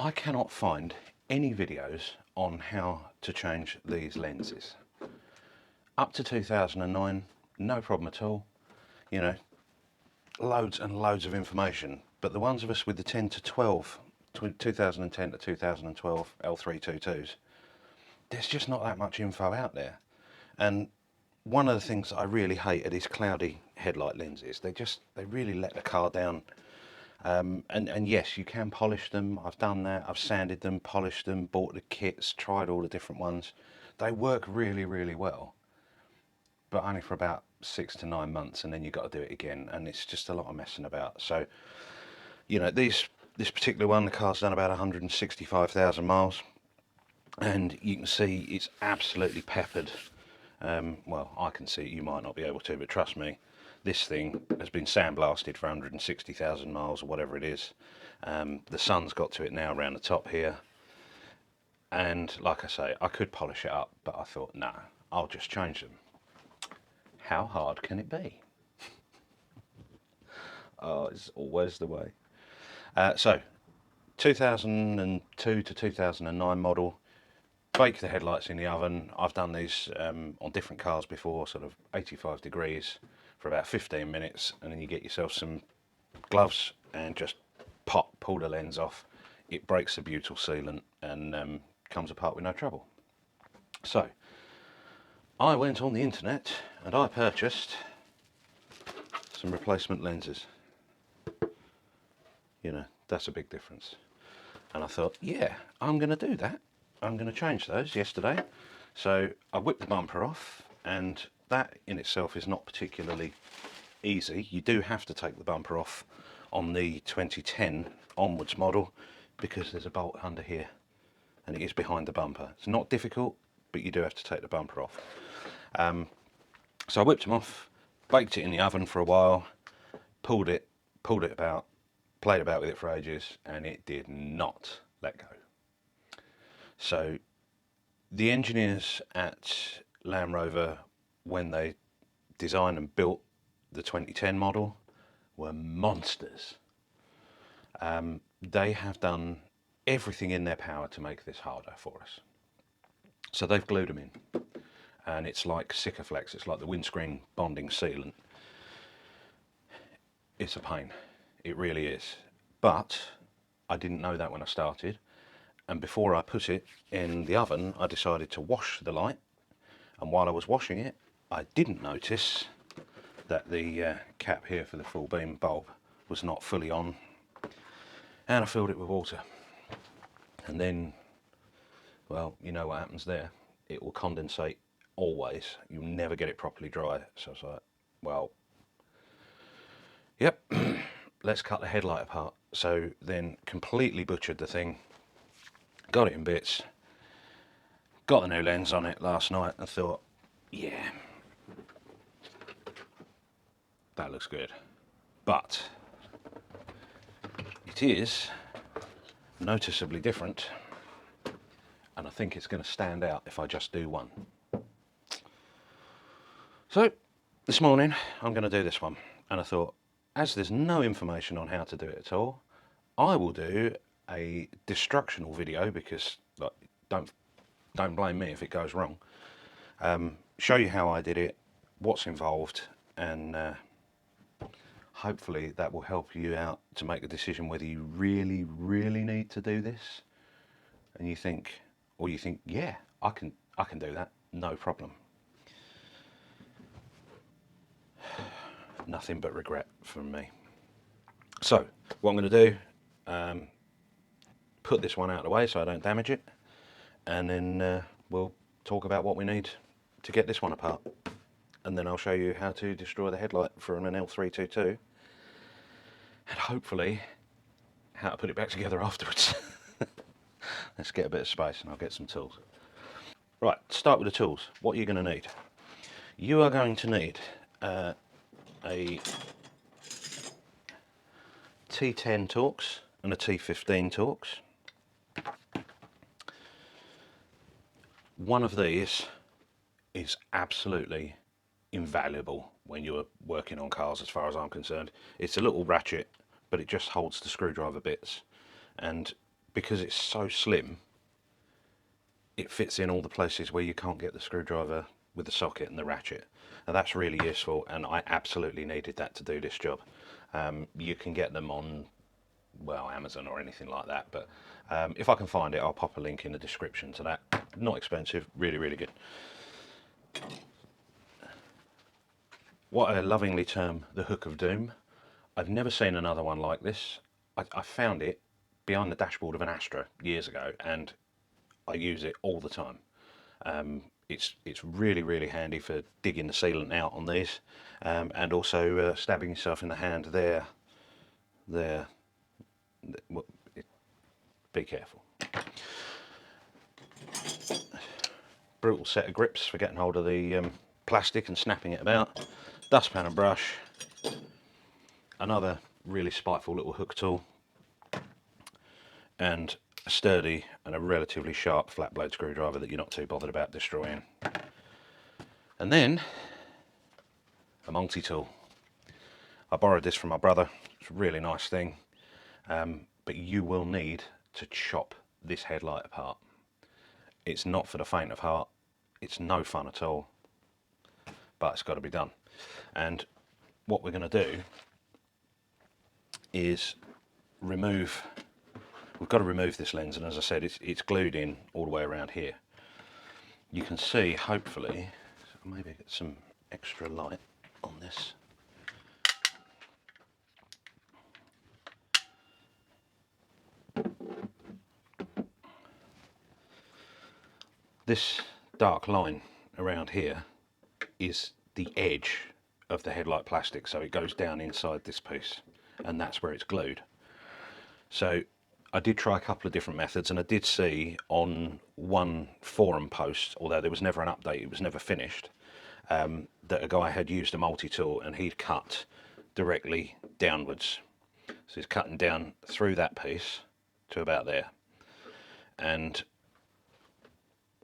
I cannot find any videos on how to change these lenses. Up to 2009, no problem at all. You know, loads and loads of information. But the ones of us with the 10 to 12, 2010 to 2012 L322s, there's just not that much info out there. And one of the things that I really hate are these cloudy headlight lenses. They really let the car down. And yes, you can polish them. I've done that. I've sanded them, polished them, bought the kits, tried all the different ones. They work really, really well, but only for about 6 to 9 months, and then you've got to do it again, and it's just a lot of messing about. So, you know, this particular one, the car's done about 165,000 miles, and you can see it's absolutely peppered. Well, I can see it, you might not be able to, but trust me, this thing has been sandblasted for 160,000 miles or whatever it is. The sun's got to it now around the top here, and like I say, I could polish it up, but I thought, no, I'll just change them. How hard can it be? Oh, it's always the way. So 2002 to 2009 model, bake the headlights in the oven. I've done these on different cars before, sort of 85 degrees for about 15 minutes, and then you get yourself some gloves and just pull the lens off. It breaks the butyl sealant and comes apart with no trouble. So I went on the internet and I purchased some replacement lenses. You know, that's a big difference. And I thought, yeah, I'm going to do that. I'm going to change those yesterday. So I whipped the bumper off, and that in itself is not particularly easy. You do have to take the bumper off on the 2010 onwards model because there's a bolt under here and it is behind the bumper. It's not difficult, but you do have to take the bumper off. So I whipped them off, baked it in the oven for a while, pulled it about, played about with it for ages, and it did not let go. So the engineers at Land Rover, when they designed and built the 2010 model, were monsters. They have done everything in their power to make this harder for us. So they've glued them in, and it's like Sikaflex, it's like the windscreen bonding sealant. It's a pain, it really is. But I didn't know that when I started, and before I put it in the oven, I decided to wash the light, and while I was washing it, I didn't notice that the cap here for the full beam bulb was not fully on, and I filled it with water. And then, well, you know what happens there. It will condensate always. You'll never get it properly dry. So I was like, well, yep, let's cut the headlight apart. So then completely butchered the thing, got it in bits, got the new lens on it last night and thought, yeah, that looks good. But it is noticeably different, and I think it's going to stand out if I just do one. So this morning I'm going to do this one, and I thought, as there's no information on how to do it at all, I will do a destructional video, because like, don't blame me if it goes wrong. Show you how I did it, what's involved, and hopefully that will help you out to make a decision whether you really, really need to do this, and you think, yeah, I can do that, no problem. Nothing but regret from me. So what I'm going to do, put this one out of the way so I don't damage it, and then we'll talk about what we need to get this one apart, and then I'll show you how to destroy the headlight from an L322, and hopefully how to put it back together afterwards. Let's get a bit of space and I'll get some tools. Right, start with the tools. What you're going to need. You are going to need a T10 Torx and a T15 Torx. One of these is absolutely invaluable when you're working on cars, as far as I'm concerned. It's a little ratchet, but it just holds the screwdriver bits, and because it's so slim, it fits in all the places where you can't get the screwdriver with the socket and the ratchet. Now that's really useful, and I absolutely needed that to do this job. You can get them on, well, Amazon or anything like that, but if I can find it, I'll pop a link in the description to that. Not expensive, really, really good. What I lovingly term the hook of doom. I've never seen another one like this. I found it behind the dashboard of an Astra years ago, and I use it all the time. It's really, really handy for digging the sealant out on these, and also stabbing yourself in the hand there. Be careful. Brutal set of grips for getting hold of the plastic and snapping it about. Dustpan and brush. Another really spiteful little hook tool. And a sturdy and a relatively sharp flat blade screwdriver that you're not too bothered about destroying. And then a multi-tool. I borrowed this from my brother. It's a really nice thing, but you will need to chop this headlight apart. It's not for the faint of heart. It's no fun at all, but it's got to be done. And what we're going to do is remove, we've got to remove this lens, and as I said, it's glued in all the way around here. You can see, hopefully, maybe get some extra light on this. This dark line around here is the edge of the headlight plastic, so it goes down inside this piece, and that's where it's glued. So I did try a couple of different methods, and I did see on one forum post, although there was never an update, it was never finished, that a guy had used a multi-tool and he'd cut directly downwards. So he's cutting down through that piece to about there. And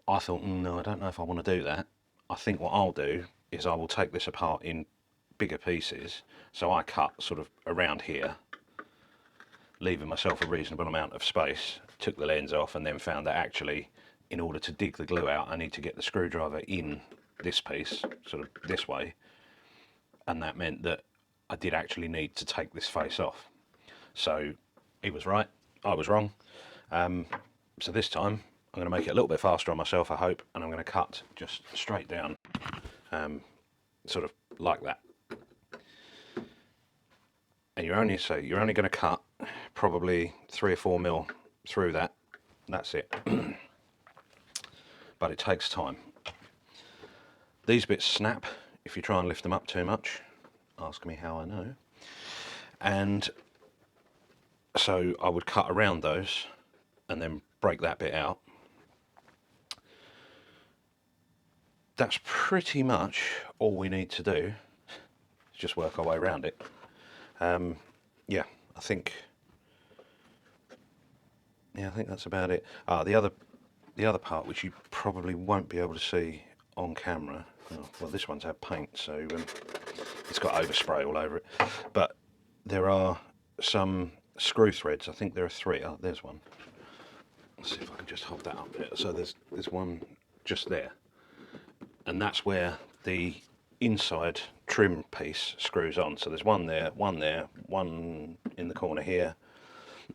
I thought, no, I don't know if I want to do that. I think what I'll do is I will take this apart in bigger pieces. So I cut sort of around here, leaving myself a reasonable amount of space, took the lens off, and then found that actually, in order to dig the glue out, I need to get the screwdriver in this piece, sort of this way. And that meant that I did actually need to take this face off. So he was right, I was wrong. So this time, I'm going to make it a little bit faster on myself, I hope, and I'm going to cut just straight down, sort of like that. And you're only going to cut probably 3 or 4 mil through that. That's it. But it takes time. These bits snap if you try and lift them up too much. Ask me how I know. And so I would cut around those and then break that bit out. That's pretty much all we need to do. Just work our way around it. Yeah, I think that's about it. The other part, which you probably won't be able to see on camera. Well, this one's had paint, so it's got overspray all over it. But there are some screw threads. I think there are 3. Oh, there's one. Let's see if I can just hold that up there. So there's one just there. And that's where the inside trim piece screws on. So there's one there, one in the corner here.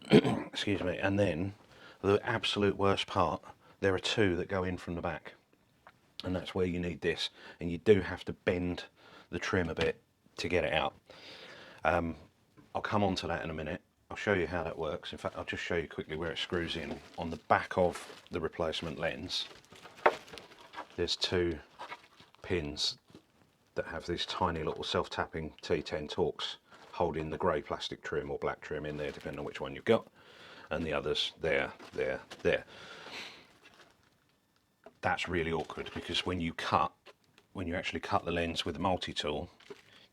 Excuse me. And then the absolute worst part, there are 2 that go in from the back. And that's where you need this. And you do have to bend the trim a bit to get it out. I'll come on to that in a minute. I'll show you how that works. In fact, I'll just show you quickly where it screws in. On the back of the replacement lens, there's 2 pins that have these tiny little self-tapping T10 Torx holding the grey plastic trim or black trim in there, depending on which one you've got, and the others there. That's really awkward, because when you actually cut the lens with a multi-tool,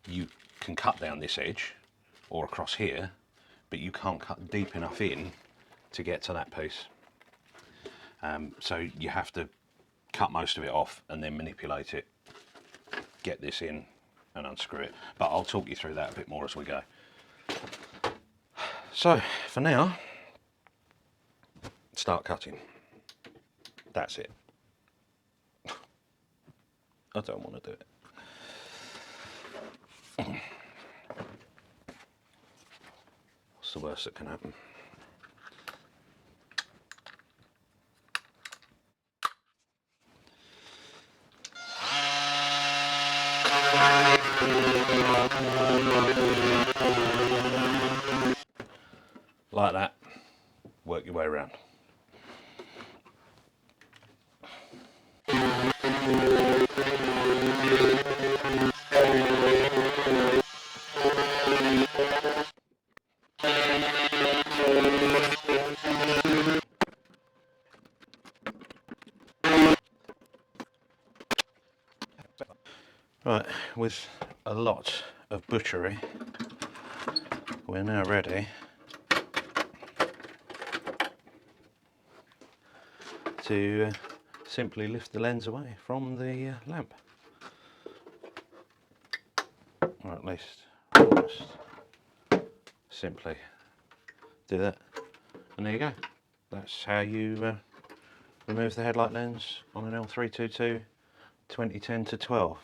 you can cut down this edge or across here, but you can't cut deep enough in to get to that piece. So you have to cut most of it off and then manipulate it, get this in and unscrew it. But I'll talk you through that a bit more as we go. So for now, start cutting. That's it. I don't want to do it. What's the worst that can happen? Like that. Work your way around. Right, with a lot of butchery, we're now ready to simply lift the lens away from the lamp. Or at least almost simply do that. And there you go. That's how you remove the headlight lens on an L322 2010 to 12.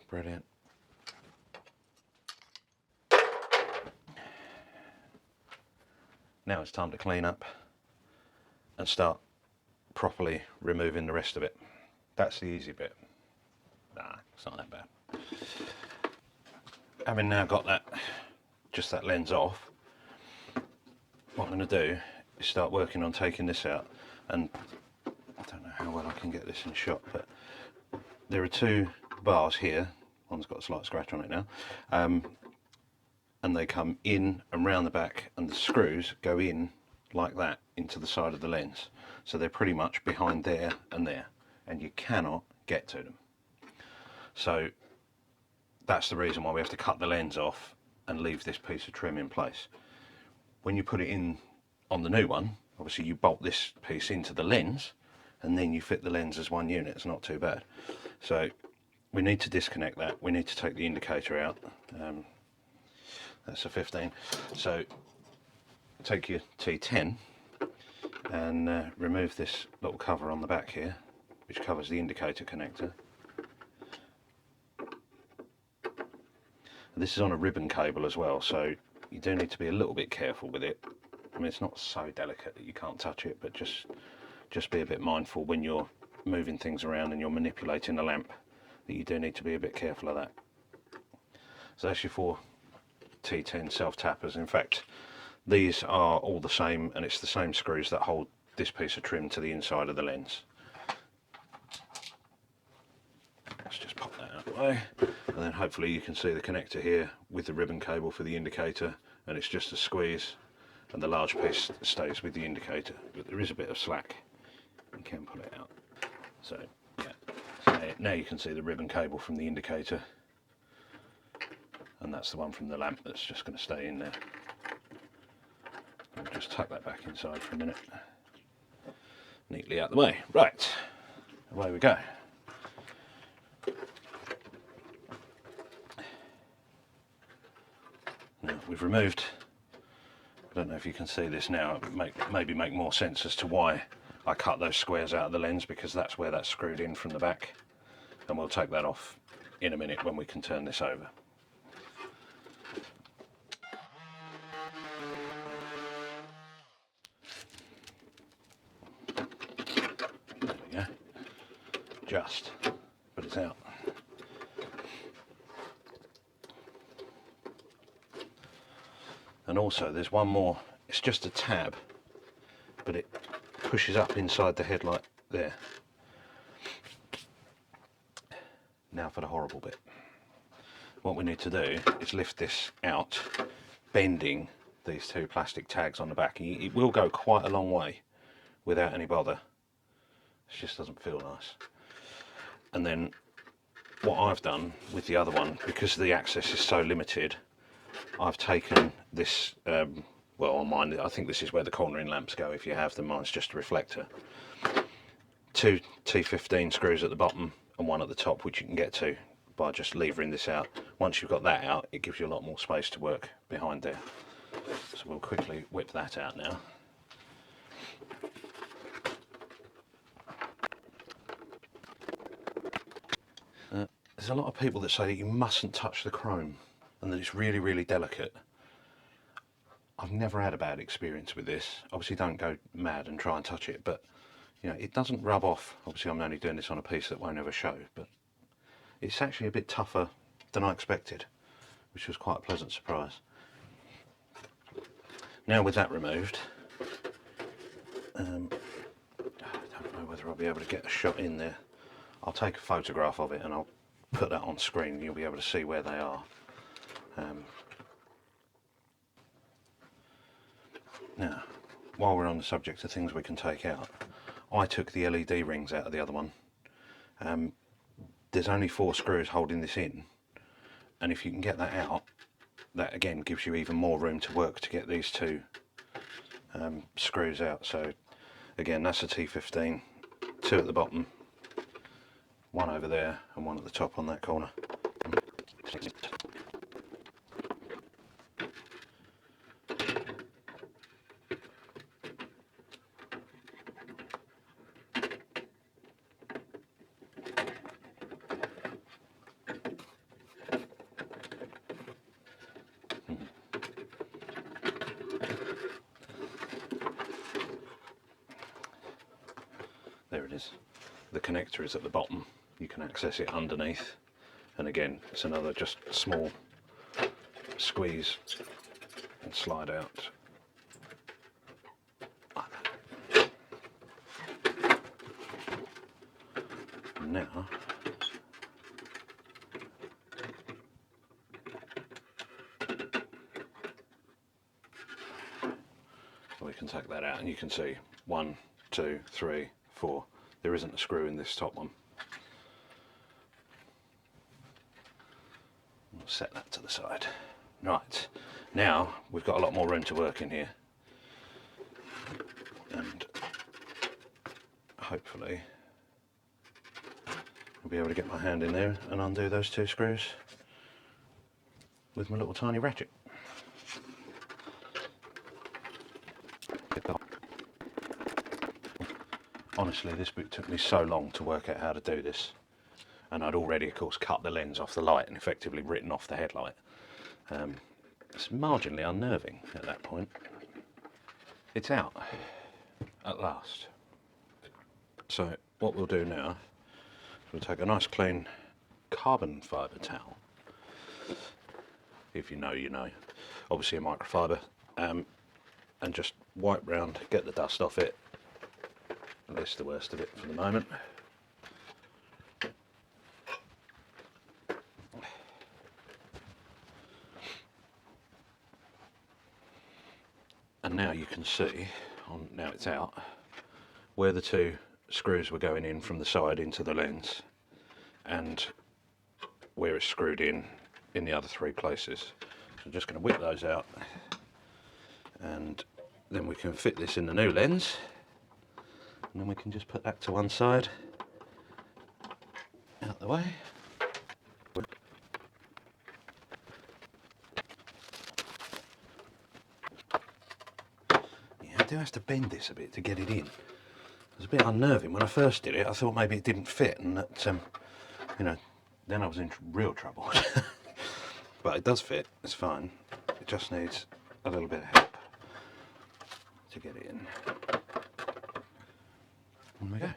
Brilliant. Now it's time to clean up and start properly removing the rest of it. That's the easy bit. Nah, it's not that bad. Having now got that, just that lens off, what I'm going to do is start working on taking this out. And I don't know how well I can get this in shot, but there are two bars here. One's got a slight scratch on it now. And they come in and round the back, and the screws go in like that into the side of the lens. So they're pretty much behind there and there, and you cannot get to them. So that's the reason why we have to cut the lens off and leave this piece of trim in place. When you put it in on the new one, obviously you bolt this piece into the lens and then you fit the lens as one unit. It's not too bad. So we need to disconnect that. We need to take the indicator out. That's a 15. So take your T10 and remove this little cover on the back here, which covers the indicator connector. And this is on a ribbon cable as well, so you do need to be a little bit careful with it. I mean, it's not so delicate that you can't touch it, but just be a bit mindful when you're moving things around and you're manipulating the lamp, that you do need to be a bit careful of that. So that's your 4 T10 self-tappers. In fact, these are all the same, and it's the same screws that hold this piece of trim to the inside of the lens. Let's just pop that out of the way, and then hopefully you can see the connector here with the ribbon cable for the indicator, and it's just a squeeze, and the large piece stays with the indicator, but there is a bit of slack. You can pull it out. So yeah, so now you can see the ribbon cable from the indicator, and that's the one from the lamp that's just going to stay in there. I'll just tuck that back inside for a minute. Neatly out the way. Right, away we go. Now we've removed, I don't know if you can see this now, it maybe make more sense as to why I cut those squares out of the lens, because that's where that's screwed in from the back, and we'll take that off in a minute when we can turn this over. There we go. Just, but it's out. And also there's one more, it's just a tab, but it pushes up inside the headlight there. Now for the horrible bit. What we need to do is lift this out, bending these two plastic tags on the back. It will go quite a long way without any bother. It just doesn't feel nice. And then what I've done with the other one, because the access is so limited, I've taken this, well on mine, I think this is where the cornering lamps go if you have them, mine's just a reflector. 2 T15 screws at the bottom and one at the top, which you can get to by just levering this out. Once you've got that out, it gives you a lot more space to work behind there. So we'll quickly whip that out now. There's a lot of people that say that you mustn't touch the chrome and that it's really, really delicate. I've never had a bad experience with this. Obviously don't go mad and try and touch it, but you know, it doesn't rub off. Obviously I'm only doing this on a piece that won't ever show, but it's actually a bit tougher than I expected, which was quite a pleasant surprise. Now with that removed, I don't know whether I'll be able to get a shot in there. I'll take a photograph of it and I'll put that on screen and you'll be able to see where they are. Now, while we're on the subject of things we can take out, I took the LED rings out of the other one. There's only 4 screws holding this in, and if you can get that out, that again gives you even more room to work to get these 2 screws out. So again, that's a T15, 2 at the bottom, 1 over there and 1 at the top on that corner. There it is. The connector is at the bottom. You can access it underneath, and again it's another just small squeeze and slide out like that. Now we can take that out and you can see 1, 2, 3, 4. There isn't a screw in this top one. We'll set that to the side. Right, now we've got a lot more room to work in here, and hopefully I'll be able to get my hand in there and undo those 2 screws with my little tiny ratchet. Honestly, this book took me so long to work out how to do this, and I'd already of course cut the lens off the light and effectively written off the headlight. It's marginally unnerving at that point. It's out at last. So what we'll do now is we'll take a nice clean carbon fibre towel, if you know you know, obviously a microfiber, and just wipe round, get the dust off it. That's the worst of it for the moment. And now you can see, now it's out, where the 2 screws were going in from the side into the lens, and where it's screwed in the other 3 places. So I'm just going to whip those out, and then we can fit this in the new lens. And then we can just put that to one side, out the way. Yeah, I do have to bend this a bit to get it in. It was a bit unnerving when I first did it. I thought maybe it didn't fit, and that, you know, then I was in real trouble. But it does fit, it's fine. It just needs a little bit of help to get it in. There we go.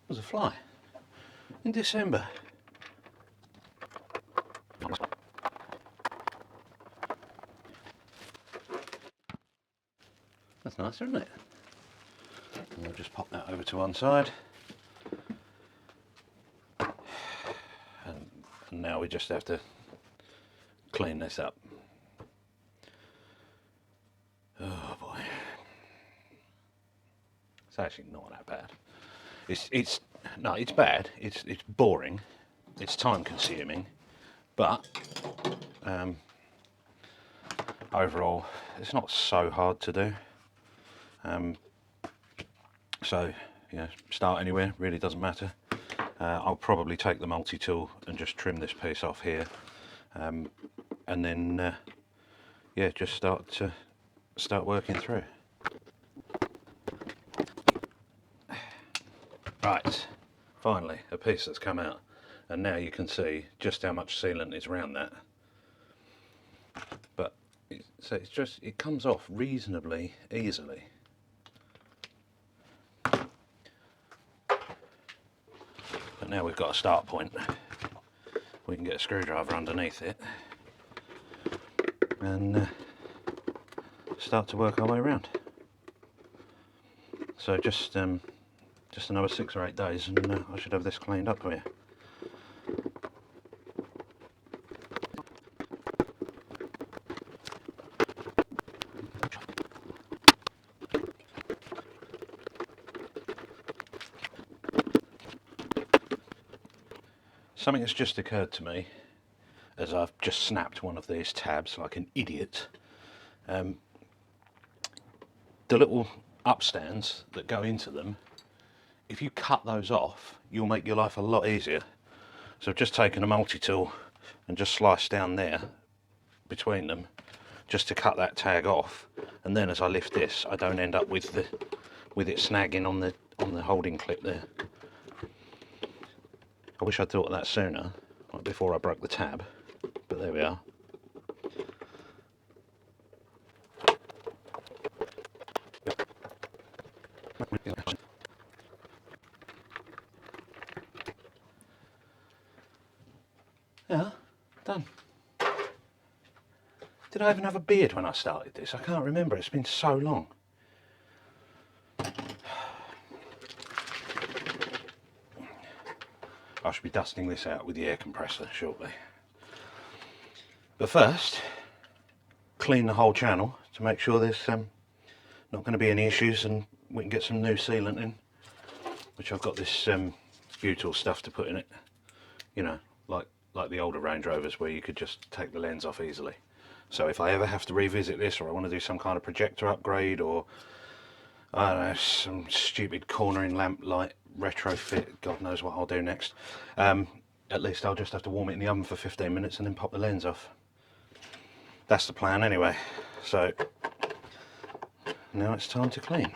There's a fly in December. That's nice, isn't it? And we'll just pop that over to one side. And now we just have to clean this up. Oh boy. It's actually not that bad. It's bad. It's boring. It's time consuming, but overall it's not so hard to do. So you know, start anywhere, really doesn't matter. I'll probably take the multi-tool and just trim this piece off here, and then yeah, just start working through. Right, finally a piece that's come out, and now you can see just how much sealant is around that. But so it comes off reasonably easily. But now we've got a start point. We can get a screwdriver underneath it and start to work our way around. So just another 6 or 8 days and I should have this cleaned up for you. Something has just occurred to me as I've just snapped one of these tabs like an idiot. The little upstands that go into them, if you cut those off, you'll make your life a lot easier. So I've just taken a multi-tool and just sliced down there between them just to cut that tag off, and then as I lift this I don't end up with it snagging on the holding clip there. I wish I'd thought of that sooner, like before I broke the tab, but there we are. Yeah, done. Did I even have a beard when I started this? I can't remember, it's been so long. I should be dusting this out with the air compressor shortly. But first, clean the whole channel to make sure there's not going to be any issues and we can get some new sealant in, which I've got this butyl stuff to put in it, you know, like the older Range Rovers where you could just take the lens off easily. So if I ever have to revisit this, or I want to do some kind of projector upgrade, or I don't know, some stupid cornering lamp light retrofit, God knows what I'll do next, at least I'll just have to warm it in the oven for 15 minutes and then pop the lens off. That's the plan anyway. So now it's time to clean.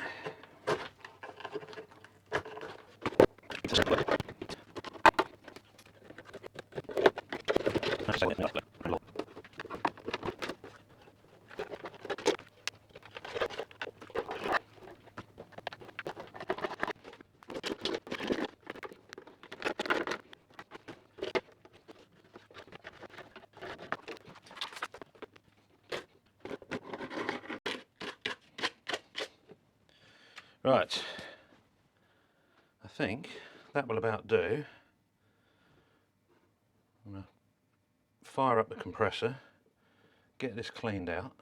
Right, I think that will about do. I'm going to fire up the compressor, get this cleaned out,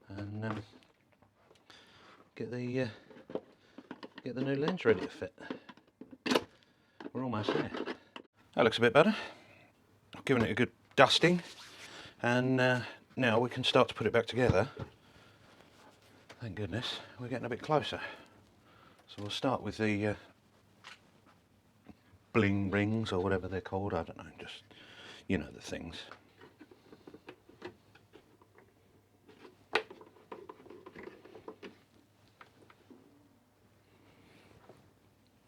and get the new lens ready to fit. We're almost there. That looks a bit better. I've given it a good dusting, and now we can start to put it back together. Thank goodness, we're getting a bit closer. So we'll start with the bling rings, or whatever they're called, I don't know, just, you know, the things.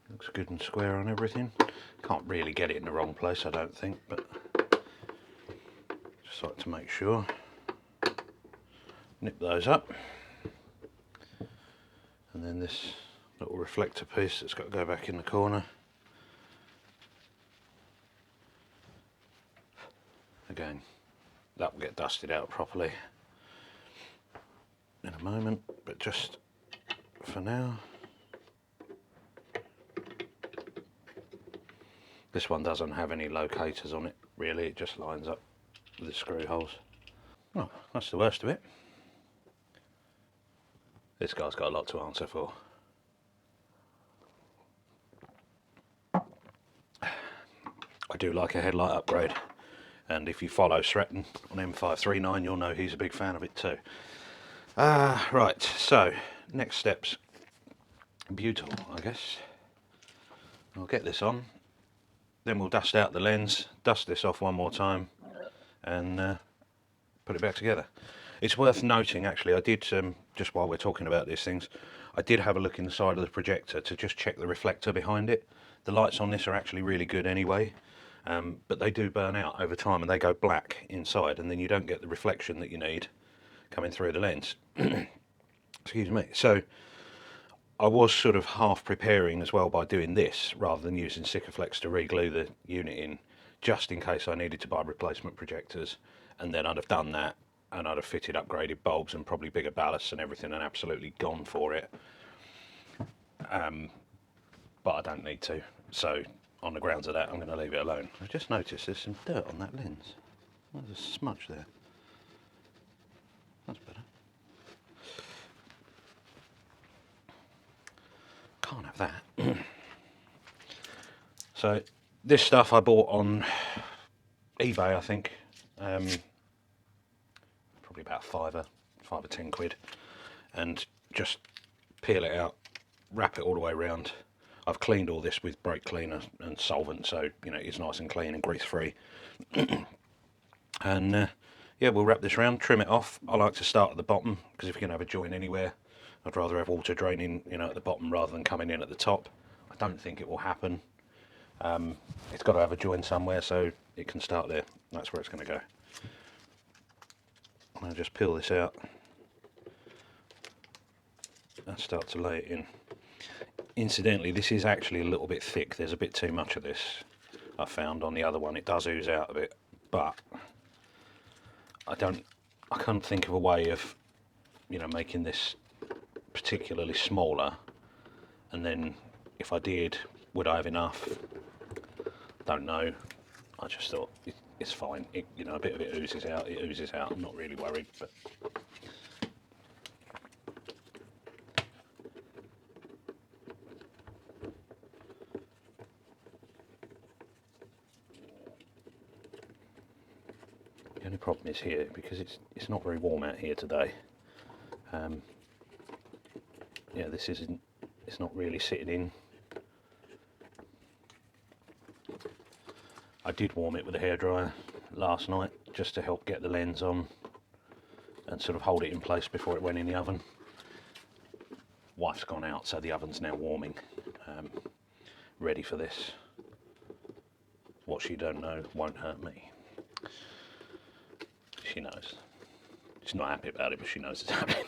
Looks good and square on everything. Can't really get it in the wrong place, I don't think, but just like to make sure. Nip those up. And then this little reflector piece that's got to go back in the corner. Again, that will get dusted out properly in a moment, but just for now. This one doesn't have any locators on it, really, it just lines up with the screw holes. Well, that's the worst of it. This guy's got a lot to answer for. I do like a headlight upgrade, and if you follow Stretton on M539 you'll know he's a big fan of it too. Right, so next steps, butyl, I guess. I'll get this on then we'll dust out the lens, dust this off one more time, and put it back together. It's worth noting, actually, I did, just while we're talking about these things, I did have a look in the side of the projector to just check the reflector behind it. The lights on this are actually really good anyway, but they do burn out over time and they go black inside, and then you don't get the reflection that you need coming through the lens. Excuse me. So I was sort of half preparing as well by doing this rather than using Sikaflex to re-glue the unit in, just in case I needed to buy replacement projectors, and then I'd have done that and I'd have fitted upgraded bulbs and probably bigger ballasts and everything and absolutely gone for it. But I don't need to, so on the grounds of that I'm going to leave it alone. I just noticed there's some dirt on that lens. There's a smudge there. That's better. Can't have that. So this stuff I bought on eBay, I think. Probably about £5 or 10 quid, and just peel it out, wrap it all the way around. I've cleaned all this with brake cleaner and solvent, so you know it's nice and clean and grease free. And yeah, we'll wrap this around, trim it off. I like to start at the bottom because if you're going to have a join anywhere, I'd rather have water draining, you know, at the bottom rather than coming in at the top. I don't think it will happen. It's got to have a join somewhere, so it can start there. That's where it's going to go. I'll just peel this out and start to lay it in. Incidentally, this is actually a little bit thick. There's a bit too much of this, I found. On the other one it does ooze out a bit, but I can't think of a way of, you know, making this particularly smaller, and then if I did, would I have enough? Don't know. I just thought it's fine. You know, a bit of it oozes out. It oozes out. I'm not really worried. But the only problem is here, because it's not very warm out here today. Yeah, this isn't. It's not really sitting in. I did warm it with a hairdryer last night just to help get the lens on and sort of hold it in place before it went in the oven. Wife's gone out, so the oven's now warming, ready for this. What she don't know won't hurt me. She knows. She's not happy about it, but she knows it's happening.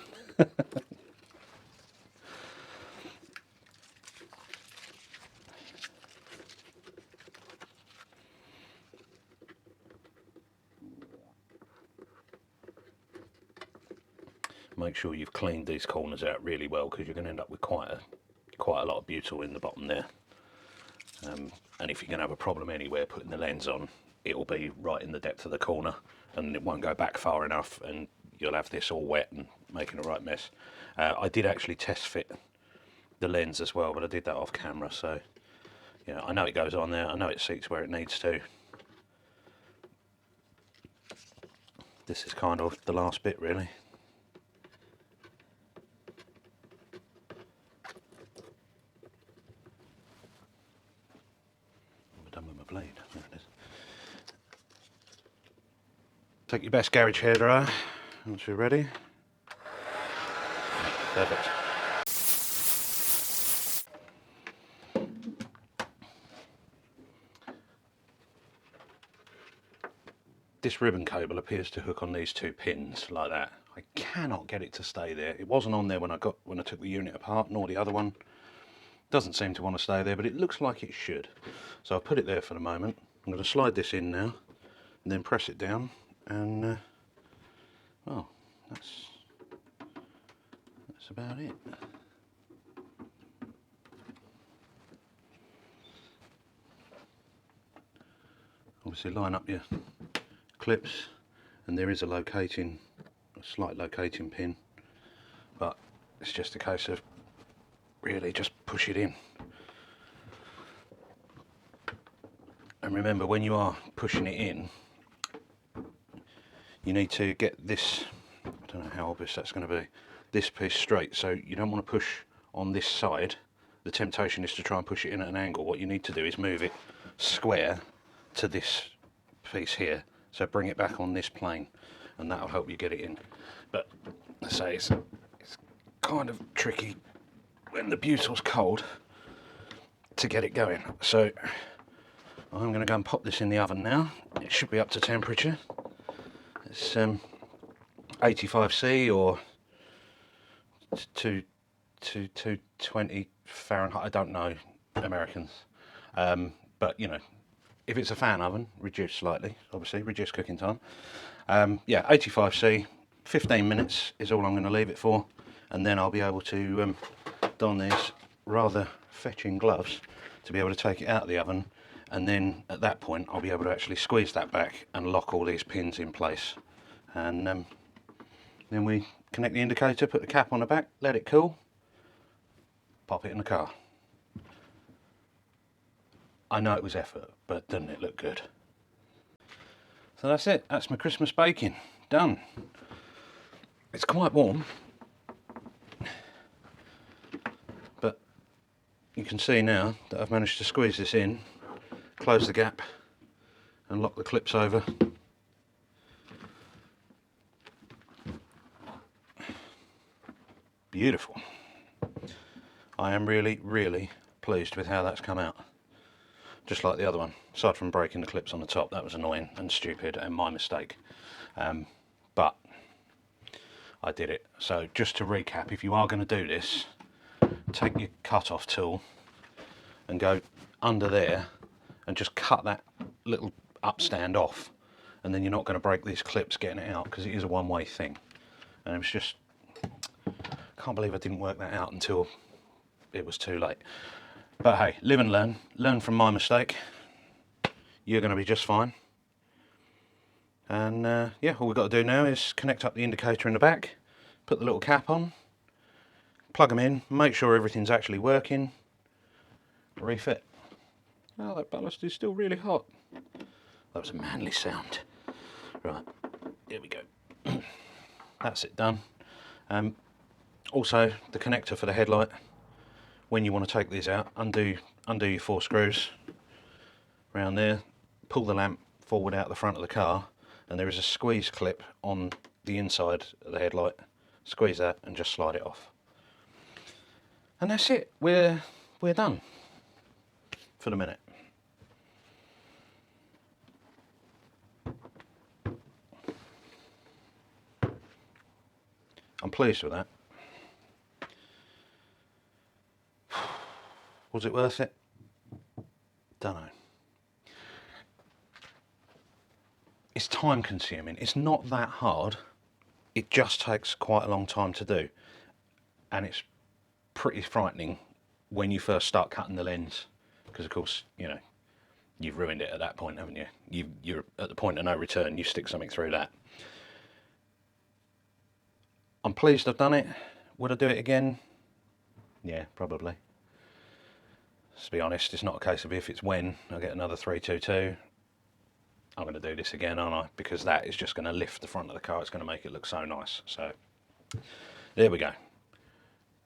Make sure you've cleaned these corners out really well, because you're going to end up with quite a lot of butyl in the bottom there. And if you're going to have a problem anywhere putting the lens on, it'll be right in the depth of the corner, and it won't go back far enough, and you'll have this all wet and making a right mess. I did actually test fit the lens as well, but I did that off camera, so you know, I know it goes on there, I know it seats where it needs to. This is kind of the last bit, really. Blade. There it is. Take your best garage hairdryer once you're ready. Perfect. This ribbon cable appears to hook on these two pins like that. I cannot get it to stay there. It wasn't on there when I took the unit apart, nor the other one. Doesn't seem to want to stay there, but it looks like it should. So I'll put it there for the moment. I'm going to slide this in now, and then press it down, and well, that's about it. Obviously line up your clips, and there is a slight locating pin, but it's just a case of really just push it in. And remember, when you are pushing it in, you need to get this, I don't know how obvious that's going to be, this piece straight. So you don't want to push on this side. The temptation is to try and push it in at an angle. What you need to do is move it square to this piece here. So bring it back on this plane, and that'll help you get it in. But I say it's kind of tricky when the butyl's cold to get it going. So I'm going to go and pop this in the oven now. It should be up to temperature. It's 85C or 220 Fahrenheit. I don't know Americans, but you know, if it's a fan oven, reduce slightly. Obviously, reduce cooking time. Yeah, 85C. 15 minutes is all I'm going to leave it for, and then I'll be able to don these rather fetching gloves to be able to take it out of the oven, and then at that point I'll be able to actually squeeze that back and lock all these pins in place, and then we connect the indicator, put the cap on the back, let it cool, pop it in the car. I know it was effort, but doesn't it look good? So that's it, that's my Christmas baking, done. It's quite warm, but you can see now that I've managed to squeeze this in, close the gap and lock the clips over. Beautiful. I am really pleased with how that's come out. Just like the other one, aside from breaking the clips on the top, that was annoying and stupid and my mistake. But I did it. So just to recap, if you are going to do this, take your cut-off tool and go under there and just cut that little upstand off, and then you're not going to break these clips getting it out, because it is a one-way thing. And it was just, can't believe I didn't work that out until it was too late. But hey, live and learn from my mistake. You're going to be just fine. And yeah, all we've got to do now is connect up the indicator in the back, put the little cap on, plug them in, make sure everything's actually working, refit. Oh, that ballast is still really hot. That was a manly sound. Right, here we go. That's it done. Also, the connector for the headlight, when you want to take these out, undo your 4 screws around there, pull the lamp forward out the front of the car, and there is a squeeze clip on the inside of the headlight. Squeeze that and just slide it off. And that's it, we're done for the minute. I'm pleased with that. Was it worth it? Don't know. It's time consuming. It's not that hard. It just takes quite a long time to do. And it's pretty frightening when you first start cutting the lens. Because of course, you know, you've ruined it at that point, haven't you? You're at the point of no return. You stick something through that. I'm pleased I've done it. Would I do it again? Yeah, probably. To be honest, it's not a case of if, it's when. I get another 322. I'm going to do this again, aren't I? Because that is just going to lift the front of the car. It's going to make it look so nice. So there we go.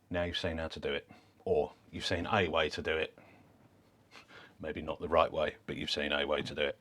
Now you've seen how to do it. Or you've seen a way to do it. Maybe not the right way, but you've seen a way to do it.